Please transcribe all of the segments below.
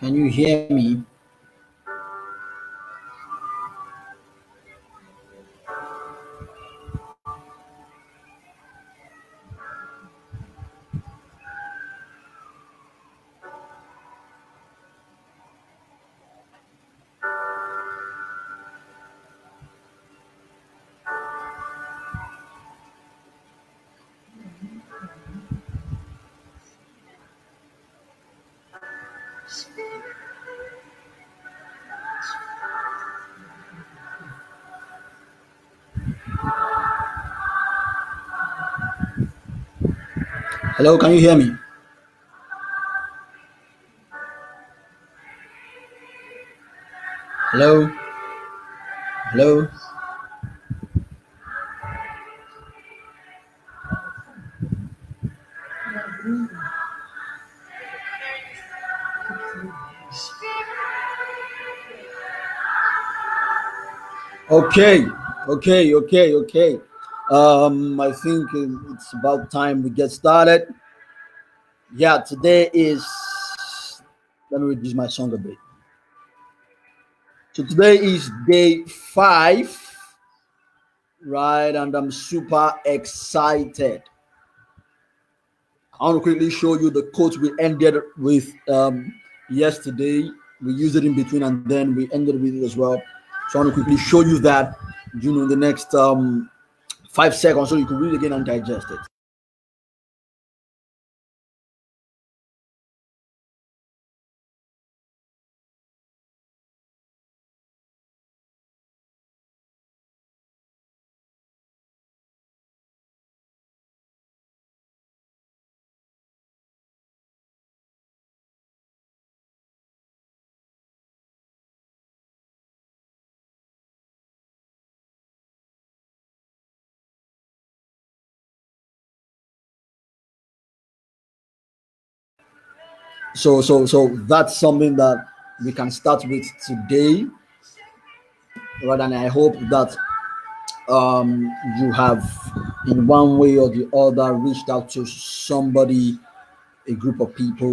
Can you hear me? Hello, can you hear me? Hello, hello. Okay, okay. I think it's about time we get started. Yeah, today is. Let me reduce my song a bit. So today is day 5, right? And I'm super excited. I want to quickly show you the quote we ended with yesterday. We used it in between and then we ended with it as well. So I want to quickly show you that, in the next 5 seconds so you can read it again and digest it. So that's something that we can start with today, right? And I hope that you have, in one way or the other, reached out to somebody, a group of people,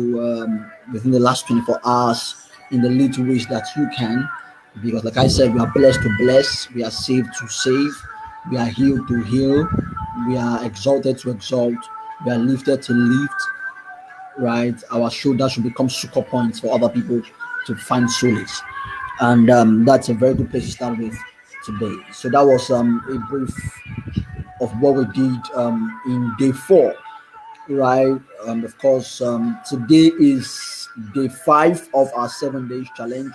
within the last 24 hours in the little ways that you can. Because, like I said, we are blessed to bless, we are saved to save, we are healed to heal, we are exalted to exalt, we are lifted to lift, right? Our shoulders should become succor points for other people to find solace. And that's a very good place to start with today. So that was a brief of what we did in day 4, right? Of course, today is day 5 of our 7 days challenge.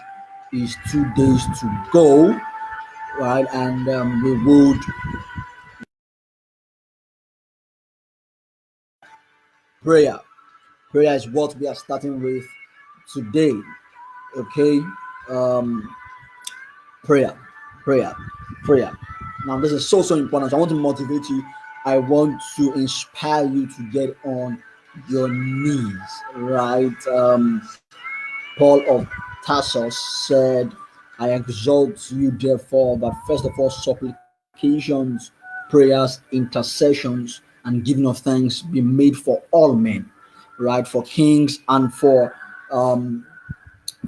Is 2 days to go, right? And we would prayer. Prayer is what we are starting with today. Okay, um, prayer, prayer, prayer. Now, this is so important. So I want to motivate you. I want to inspire you to get on your knees, right? Paul of Tarsus said, I exalt you, therefore, that first of all, supplications, prayers, intercessions, and giving of thanks be made for all men, right? For kings and um,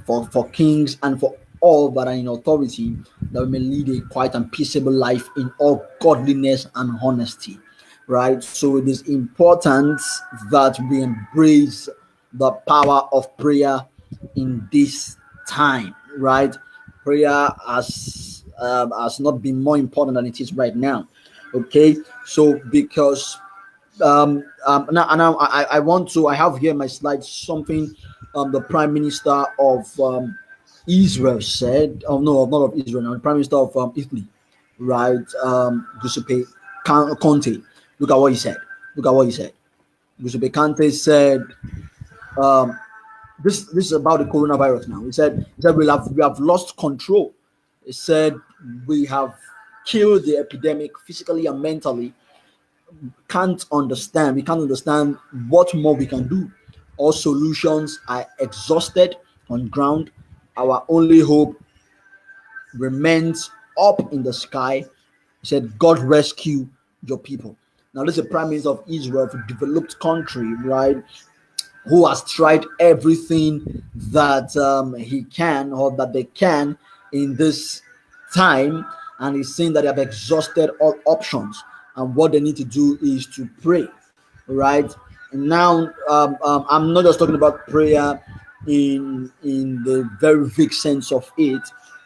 for kings and for all that are in authority, that we may lead a quiet and peaceable life in all godliness and honesty, right? So it is important that we embrace the power of prayer in this time, right? Prayer has not been more important than it is right now. Okay, so because now I want to, I have here my slide something the Prime Minister of Israel said. Oh no, not of Israel. Now the Prime Minister of Italy, right? Giuseppe Conte. Look at what he said. Look at what he said. Giuseppe Conte said, um, this is about the coronavirus now. He said we have lost control. He said we have killed the epidemic physically and mentally. We can't understand what more we can do. All solutions are exhausted on ground. Our only hope remains up in the sky. He said, God rescue your people. Now, this is the Prime Minister of Israel, of a developed country, right? who has tried everything that he can or that they can in this time, and he's saying that they have exhausted all options, and what they need to do is to pray, right? And now, I'm not just talking about prayer in the very big sense of it,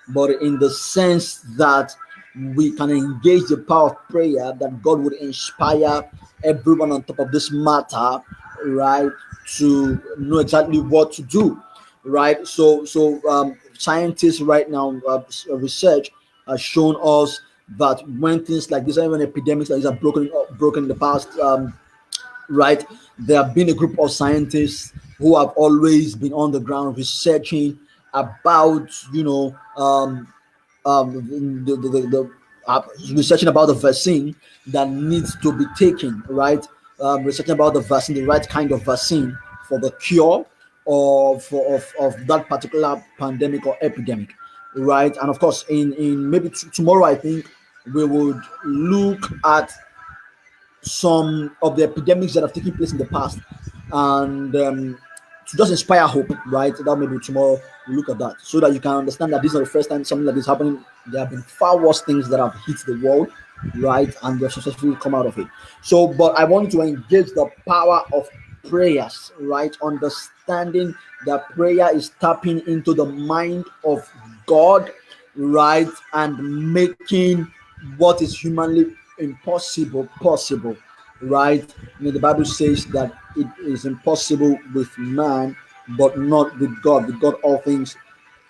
but in the sense that we can engage the power of prayer, that God would inspire everyone on top of this matter, right, to know exactly what to do, right? So scientists right now, research has shown us that when things like this, even epidemics like this are broken in the past, right? There have been a group of scientists who have always been on the ground researching about, researching about the vaccine that needs to be taken, right? Researching about the vaccine, the right kind of vaccine for the cure of that particular pandemic or epidemic, right? And of course, in maybe tomorrow, I think we would look at some of the epidemics that have taken place in the past, and to just inspire hope, right? That maybe tomorrow we look at that, so that you can understand that this is not the first time something like this happening. There have been far worse things that have hit the world, right? And they've successfully come out of it. So, but I want to engage the power of prayers, right? Understanding that prayer is tapping into the mind of God, right? And making what is humanly impossible possible, right? The Bible says that it is impossible with man, but not with God. With God, all things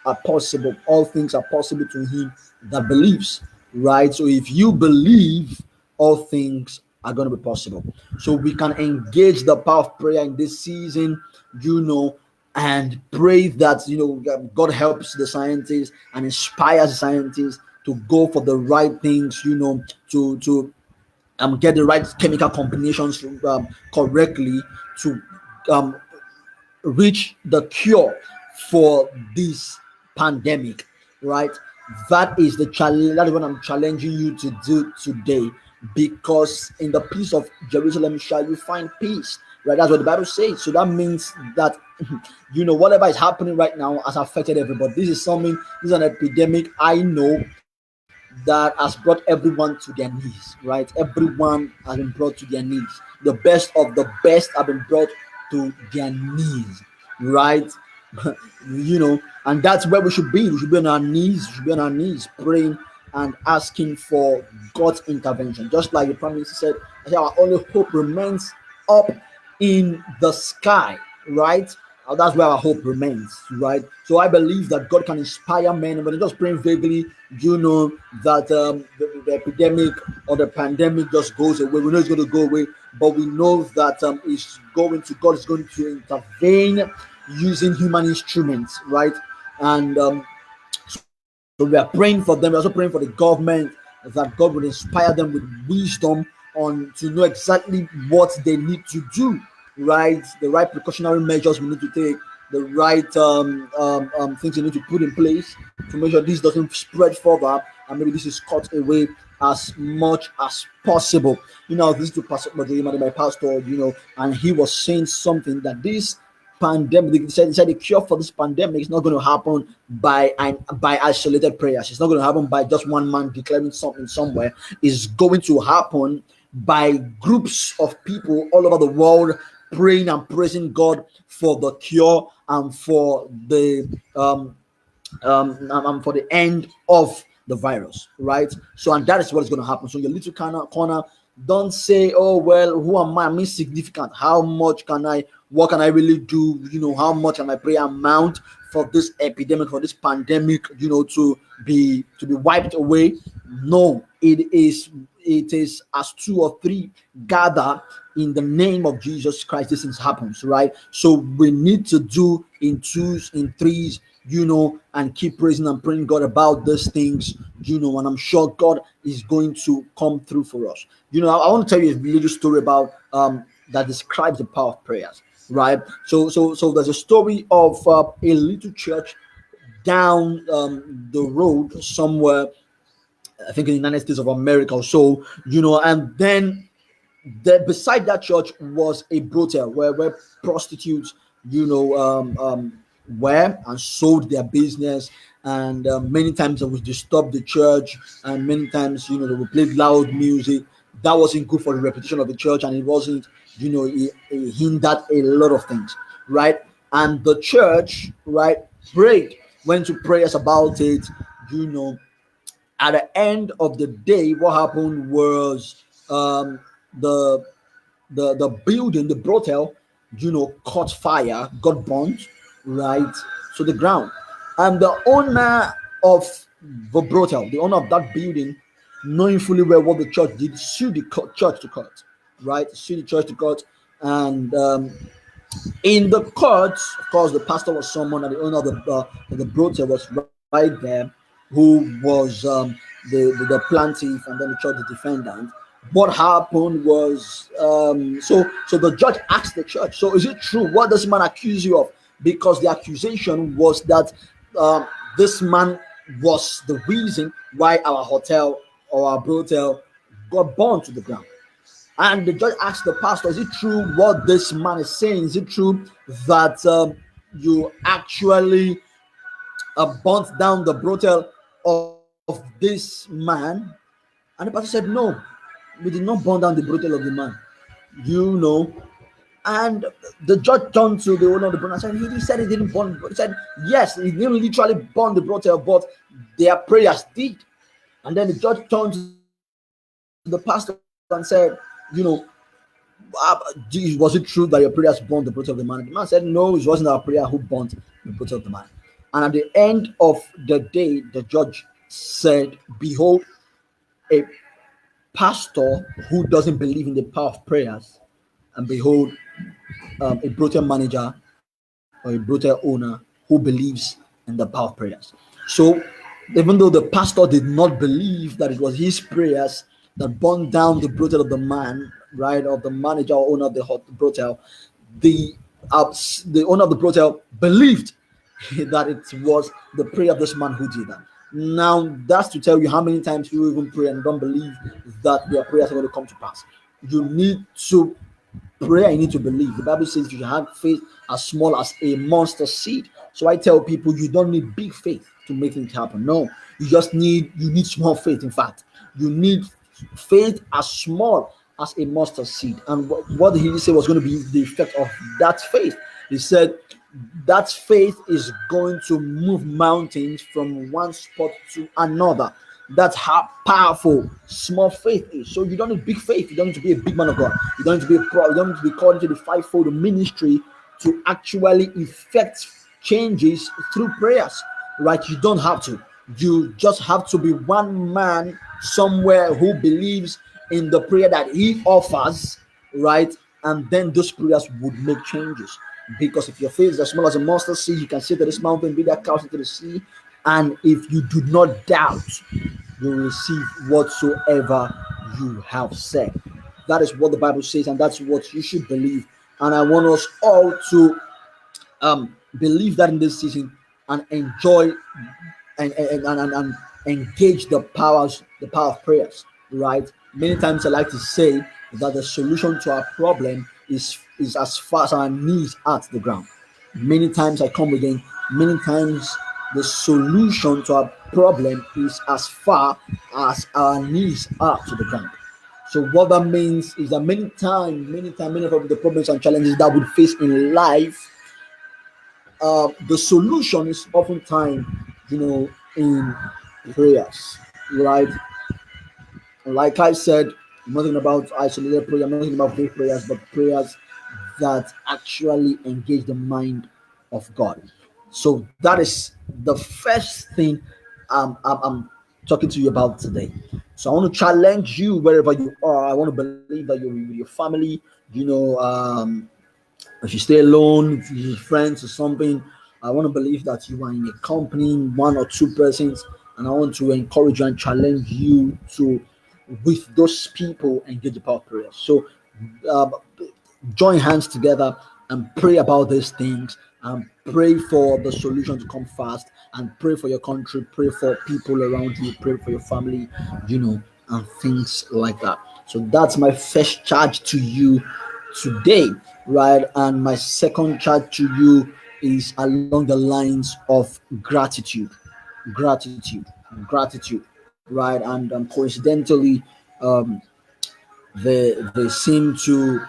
are possible. All things are possible to him that believes, right? So if you believe, all things are going to be possible. So we can engage the power of prayer in this season, and pray that God helps the scientists and inspires the scientists to go for the right things, to get the right chemical combinations correctly, to um, reach the cure for this pandemic, right? That is the challenge. That is what I'm challenging you to do today, because in the peace of Jerusalem shall you find peace, right? That's what the Bible says. So that means that whatever is happening right now has affected everybody. This is an epidemic, I know, that has brought everyone to their knees, right? Everyone has been brought to their knees. The best of the best have been brought to their knees, right? And that's where we should be. We should be on our knees. We should be on our knees praying and asking for God's intervention. Just like the Prime Minister said, our only hope remains up in the sky, right? That's where our hope remains, right? So I believe that God can inspire men, but just praying vaguely, that the epidemic or the pandemic just goes away. We know it's going to go away, but we know that God is going to intervene using human instruments, right? And so we are praying for them. We're also praying for the government, that God will inspire them with wisdom on to know exactly what they need to do, right? The right precautionary measures we need to take, the right things you need to put in place to make sure this doesn't spread further, and maybe this is cut away as much as possible. This is to Pastor my pastor, and he was saying something that this pandemic, they said the cure for this pandemic is not going to happen by isolated prayers. It's not going to happen by just one man declaring something somewhere. It's going to happen by groups of people all over the world praying and praising God for the cure and for the end of the virus, right? So, and that is what is going to happen. So, your little corner, don't say, "Oh well, who am I? I'm insignificant. How much can I? What can I really do? How much can my prayer amount for this epidemic, for this pandemic? To be wiped away?" No, it is as two or three gather in the name of Jesus Christ, this thing happens, right? So we need to do in twos, in threes, and keep praising and praying God about these things, and I'm sure God is going to come through for us. I want to tell you a little story about that describes the power of prayers, right? So there's a story of a little church down the road somewhere, I think in the United States of America or so, and then There beside that church was a brothel where prostitutes, you know, were and sold their business, and many times they would disturb the church, and many times, they would play loud music. That wasn't good for the reputation of the church, and it wasn't, it hindered a lot of things, right? And the church, right, prayed, went to prayers about it, you know. At the end of the day, what happened was, the the building, the brothel, caught fire, got burnt right to the ground. And the owner of the brothel, the owner of that building, knowing fully well what the church did, sued the church to court, right? Sued the church to court. And in the court, of course, the pastor was someone, and the owner of the brothel was right there, who was the plaintiff, and then the church, the defendant. What happened was, so the judge asked the church, so is it true? What does man accuse you of? Because the accusation was that this man was the reason why our hotel or our brothel got burned to the ground. And the judge asked the pastor, is it true what this man is saying? Is it true that you actually burnt down the brothel of this man? And the pastor said, no, we did not burn down the brothel of the man. You know. And the judge turned to the owner of the brothel and said, he said he didn't burn. He said, yes, he didn't literally burn the brothel, but their prayers did. And then the judge turned to the pastor and said, was it true that your prayers burned the brothel of the man? The man said, no, it wasn't our prayer who burnt the brothel of the man. And at the end of the day, the judge said, behold, a pastor who doesn't believe in the power of prayers, and behold, a brothel manager or a brothel owner who believes in the power of prayers. So, even though the pastor did not believe that it was his prayers that burned down the brothel of the man, right, of the manager or owner of the brothel, the the owner of the brothel believed that it was the prayer of this man who did that. Now, that's to tell you how many times you even pray and don't believe that your prayers are going to come to pass. You need to pray, you need to believe. The Bible says you have faith as small as a mustard seed. So I tell people, you don't need big faith to make things happen. No, you need small faith. In fact, you need faith as small as a mustard seed. And what did he say was going to be the effect of that faith? He said that faith is going to move mountains from one spot to another. That's how powerful small faith is. So you don't need big faith. You don't need to be a big man of God. You don't need to be you don't need to be called into the fivefold ministry to actually effect changes through prayers. Right? You don't have to. You just have to be one man somewhere who believes in the prayer that he offers, right? And then those prayers would make changes. Because if your faith is as small as a mustard seed, you can say to this mountain, be that cast into the sea. And if you do not doubt, you will receive whatsoever you have said. That is what the Bible says, and that's what you should believe. And I want us all to believe that in this season and enjoy and engage the power of prayers, right? Many times I like to say that the solution to our problem is as far as our knees are to the ground. Many times I come again, many times the solution to our problem is as far as our knees are to the ground. So what that means is that many of the problems and challenges that we face in life, the solution is oftentimes, in prayers, right? Like I said, I'm not talking about isolated prayer, I'm not talking about big prayers, but prayers that actually engage the mind of God. So that is the first thing I'm talking to you about today. So I want to challenge you wherever you are. I want to believe that you're with your family, if you stay alone, if you're friends or something. I want to believe that you are in a company, one or two persons, and I want to encourage you and challenge you to, with those people, engage the power of prayer. So uh, join hands together and pray about these things, and pray for the solution to come fast, and pray for your country, pray for people around you, pray for your family, and things like that. So that's my first charge to you today, right? And my second charge to you is along the lines of gratitude, gratitude, gratitude, right? And coincidentally, um, they seem to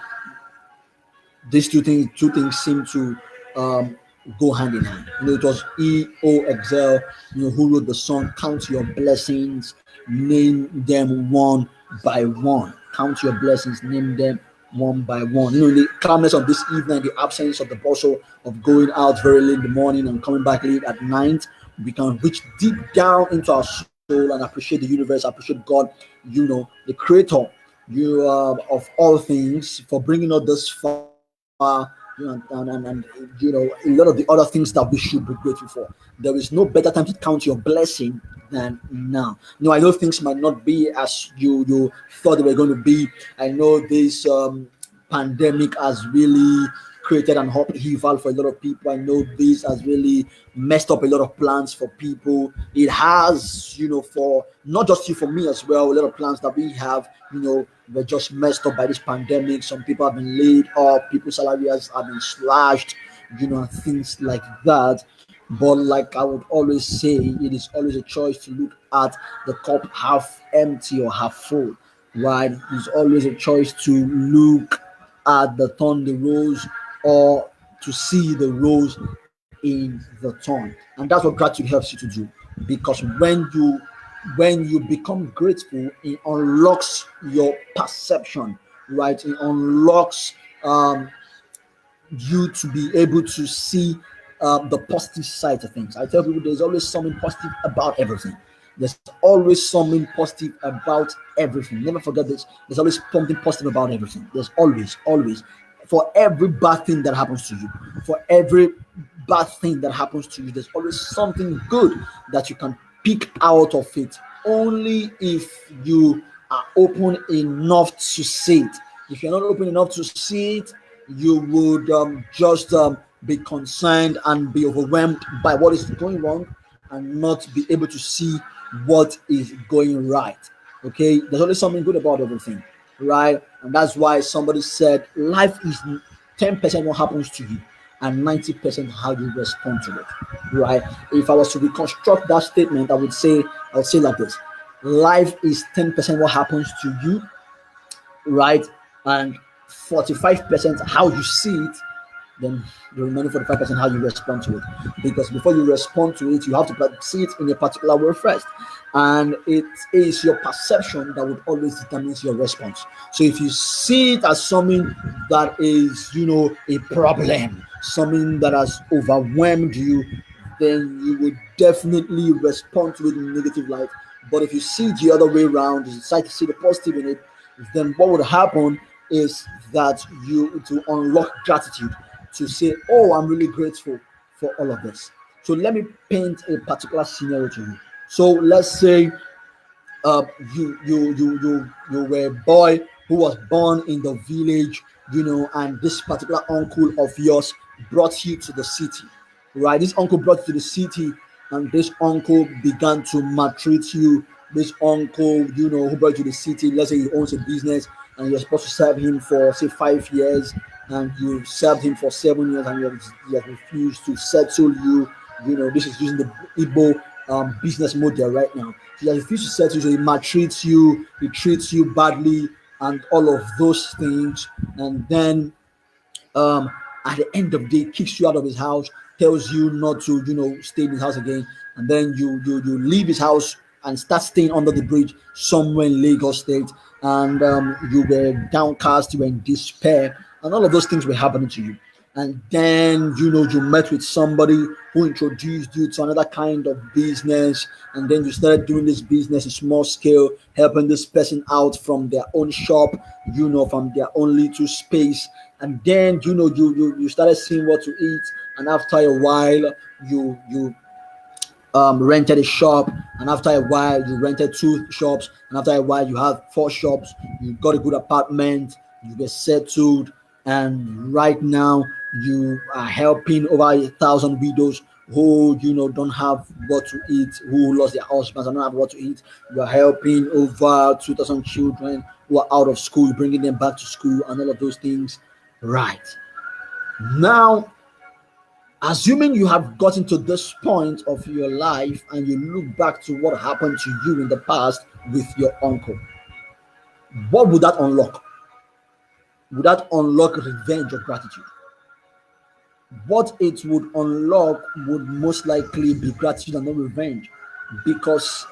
these two things seem to um, go hand in hand. It was E.O. Excel, who wrote the song "Count Your Blessings, Name Them One by One." Count your blessings, name them one by one. In the calmness of this evening, the absence of the bustle of going out very late in the morning and coming back late at night, we can reach deep down into our soul and appreciate the universe, appreciate God, the Creator, of all things, for bringing us this far, and a lot of the other things that we should be grateful for. There is no better time to count your blessing than now. I know things might not be as you thought they were going to be. I know this pandemic has really created an upheaval for a lot of people. I know this has really messed up a lot of plans for people. It has, for not just you, for me as well. A lot of plans that we have, were just messed up by this pandemic. Some people have been laid off, people's salaries have been slashed, and things like that. But like I would always say, it is always a choice to look at the cup half empty or half full, right? It's always a choice to look at the thorn, the rose, or to see the rose in the thorn. And that's what gratitude helps you to do. Because when you become grateful, it unlocks your perception, right? It unlocks you to be able to see the positive side of things. I tell people there's always something positive about everything. There's always something positive about everything. Never forget this. There's always something positive about everything. There's always, for every bad thing that happens to you, for every bad thing that happens to you, there's always something good that you can pick out of it. Only if you are open enough to see it. If you're not open enough to see it, you would just be concerned and be overwhelmed by what is going wrong and not be able to see what is going right. Okay, there's always something good about everything, right? And that's why somebody said life is 10% what happens to you and 90% how you respond to it, right? If I was to reconstruct that statement, I would say like this: life is 10% what happens to you, right? And 45% how you see it, then the remaining 45% how you respond to it. Because before you respond to it, you have to see it in a particular way first. And it is your perception that would always determine your response. So if you see it as something that is, a problem, something that has overwhelmed you, then you would definitely respond to it in a negative light. But if you see it the other way around, you decide to see the positive in it, then what would happen is that you to unlock gratitude, to say, "Oh, I'm really grateful for all of this." So let me paint a particular scenario to you. So let's say you were a boy who was born in the village, and this particular uncle of yours brought you to the city, right? This uncle brought you to the city, and this uncle began to maltreat you. This uncle, who brought you to the city, let's say he owns a business, and you're supposed to serve him for say 5 years, and you served him for 7 years, and he has refused to settle you. This is using the Igbo business model right now. He has refused to settle you, so he maltreats you, he treats you badly, and all of those things. And then at the end of the day, kicks you out of his house, tells you not to, stay in his house again, and then you leave his house and start staying under the bridge somewhere in Lagos State, and you were downcast, you were in despair, and all of those things were happening to you. And then you met with somebody who introduced you to another kind of business, and then you started doing this business in small scale, helping this person out from their own shop, from their own little space. And then you started seeing what to eat, and after a while you rented a shop, and after a while you rented 2 shops, and after a while you had 4 shops. You got a good apartment, you were settled, and right now you are helping over 1,000 widows who don't have what to eat, who lost their husbands and don't have what to eat. You are helping over 2,000 children who are out of school, bringing them back to school and all of those things. Right now, assuming you have gotten to this point of your life and you look back to what happened to you in the past with your uncle, what would that unlock? Would that unlock revenge or gratitude? What it would unlock would most likely be gratitude and not revenge, because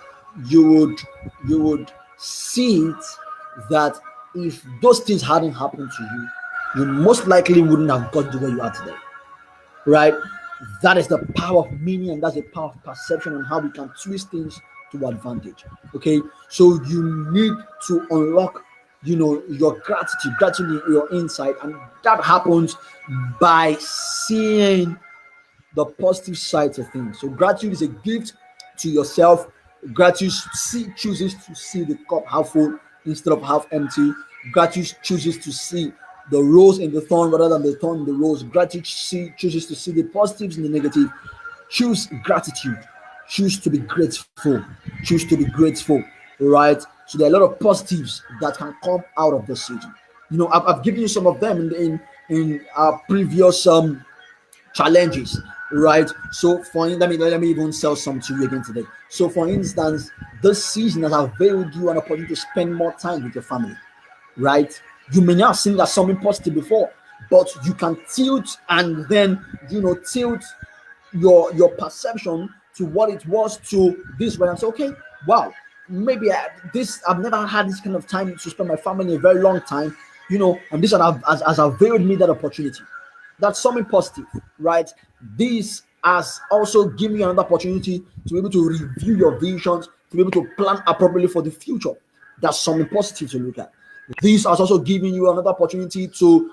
you would see it that if those things hadn't happened to you, you most likely wouldn't have got to where you are today, right? That is the power of meaning, and that's the power of perception and how we can twist things to advantage. Okay, so you need to unlock your gratitude in your inside, and that happens by seeing the positive sides of things. So gratitude is a gift to yourself. Gratitude chooses to see the cup half full instead of half empty. Gratitude chooses to see the rose in the thorn rather than the thorn in the rose. Gratitude chooses to see the positives in the negative. Choose gratitude. Choose to be grateful. Choose to be grateful, right? So there are a lot of positives that can come out of this season. I've given you some of them in our previous challenges, right? So let me even sell some to you again today. So for instance, this season has availed you an opportunity to spend more time with your family, right? You may not have seen that something positive before, but you can tilt and then tilt your perception to what it was to this way and say, okay, wow, maybe I've never had this kind of time to spend my family in a very long time, and this has availed me that opportunity. That's something positive, right? This has also given you another opportunity to be able to review your visions, to be able to plan appropriately for the future. That's something positive to look at. This has also given you another opportunity to,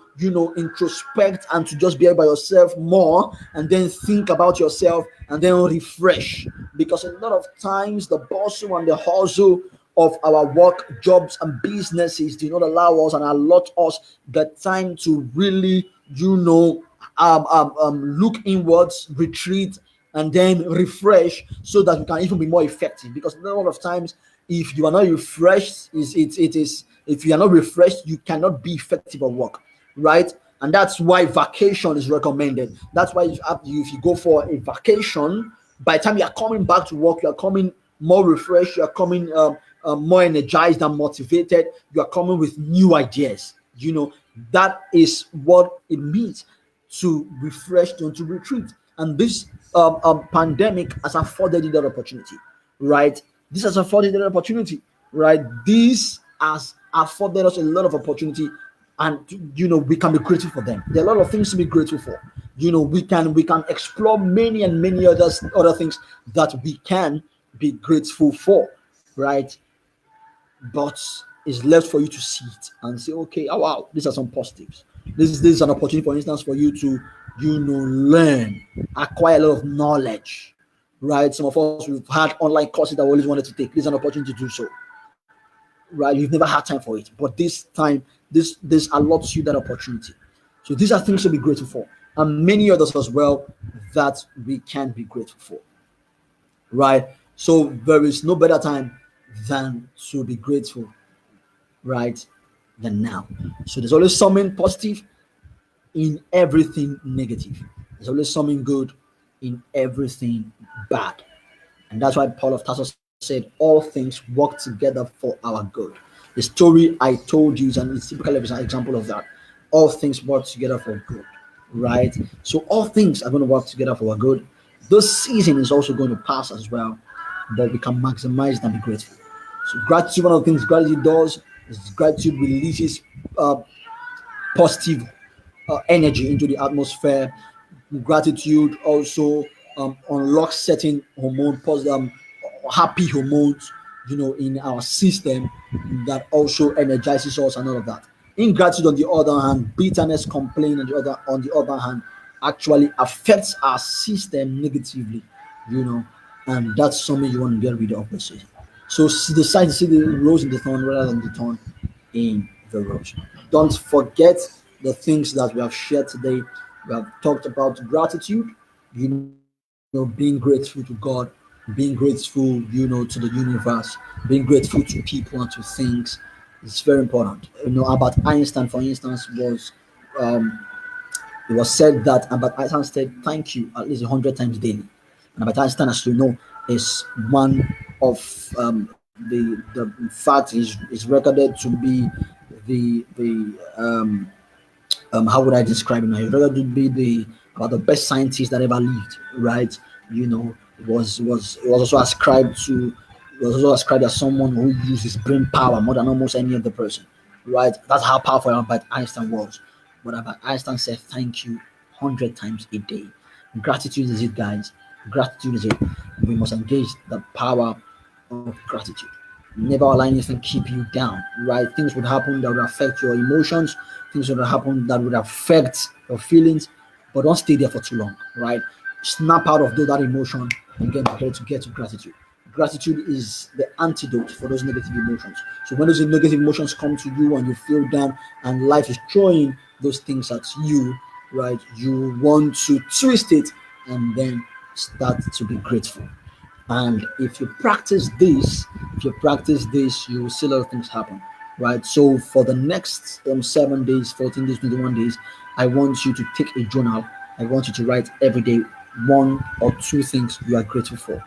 introspect and to just be by yourself more and then think about yourself and then refresh. Because a lot of times the bustle and the hustle of our work, jobs, and businesses do not allow us and allot us the time to really, look inwards, retreat, and then refresh so that we can even be more effective. Because a lot of times, if you are not refreshed, if you are not refreshed, you cannot be effective at work, right? And that's why vacation is recommended. That's why if you go for a vacation, by the time you are coming back to work, you are coming more refreshed, you are coming more energized and motivated, you are coming with new ideas. That is what it means to refresh and to retreat. And this pandemic has afforded you that opportunity, right? This has afforded that opportunity, right? This has afforded us a lot of opportunity, and we can be grateful for them. There are a lot of things to be grateful for. We can explore many and many other things that we can be grateful for, right? But it's left for you to see it and say, okay, oh wow, these are some positives. This is an opportunity, for instance, for you to learn, acquire a lot of knowledge, right? Some of us, we've had online courses that we always wanted to take. This is an opportunity to do so, right? You've never had time for it, but this time, this allots you that opportunity. So these are things to be grateful for, and many others as well that we can be grateful for, right? So there is no better time than to be grateful, right, than now. So there's always something positive in everything negative. There's always something good in everything bad. And that's why Paul of Tarsus said, all things work together for our good. The story I told you is a typical example of that. All things work together for good, right? So all things are going to work together for our good. This season is also going to pass as well, but we can maximize it and be grateful. So gratitude, one of the things gratitude does is gratitude releases positive energy into the atmosphere. Gratitude also unlocks certain happy hormones, in our system that also energizes us and all of that. Ingratitude, on the other hand, bitterness, complaint, on the other hand, actually affects our system negatively, and that's something you want to get rid of this season. So decide to see the rose in the thorn rather than the thorn in the rose. Don't forget the things that we have shared today. We have talked about gratitude, being grateful to God, being grateful, to the universe, being grateful to people and to things. It's very important. About Einstein, for instance, um, it was said that Albert Einstein said thank you at least 100 times daily. And Albert Einstein, as you know, is one of the in fact is recorded to be the how would I describe him now? He's recorded to be the about the best scientist that ever lived, right? It was also ascribed to it was also ascribed as someone who uses brain power more than almost any other person, right? That's how powerful Albert Einstein was. But Albert Einstein said thank you 100 times a day. Gratitude is it, guys. Gratitude is it. We must engage the power of gratitude. Never allow anything keep you down, right? Things would happen that would affect your emotions, things would happen that would affect your feelings, but don't stay there for too long, right? Snap out of that emotion and get prepared to get to gratitude. Gratitude is the antidote for those negative emotions. So when those negative emotions come to you and you feel down and life is throwing those things at you, right? You want to twist it and then start to be grateful. And if you practice this, you will see a lot of things happen, right? So for the next 7 days, 14 days, 21 days, I want you to take a journal. I want you to write every day one or two things you are grateful for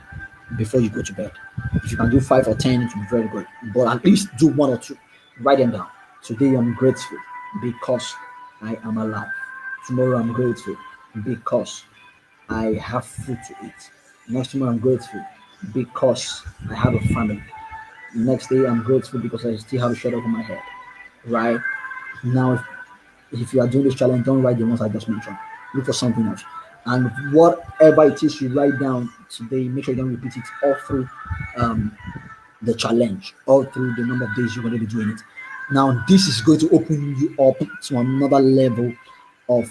before you go to bed. If you can do 5 or 10, it will be very good. But at least do one or two. Write them down. Today I'm grateful because I am alive. Tomorrow I'm grateful because I have food to eat. Next tomorrow I'm grateful because I have a family. Next day I'm grateful because I still have a shirt over my head. Right? Now if you are doing this challenge, don't write the ones I just mentioned. Look for something else. And whatever it is you write down today, make sure you don't repeat it all through um, the challenge, all through the number of days you're going to be doing it. Now, this is going to open you up to another level of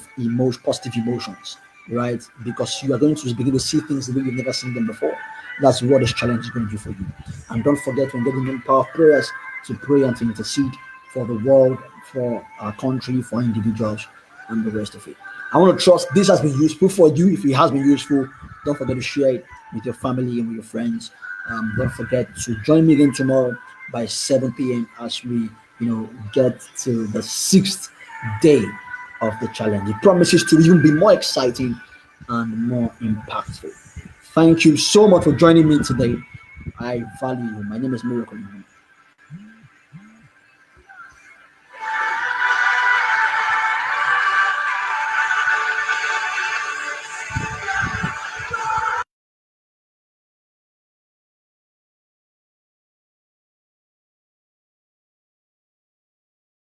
positive emotions, right? Because you are going to begin to see things the way you've never seen them before. That's what this challenge is going to do for you. And don't forget when getting in power of prayers to pray and to intercede for the world, for our country, for individuals, and the rest of it. I want to trust this has been useful for you. If it has been useful, don't forget to share it with your family and with your friends. Don't forget to join me again tomorrow by 7 p.m. as we, get to the 6th day of the challenge. It promises to even be more exciting and more impactful. Thank you so much for joining me today. I value you. My name is Miracle.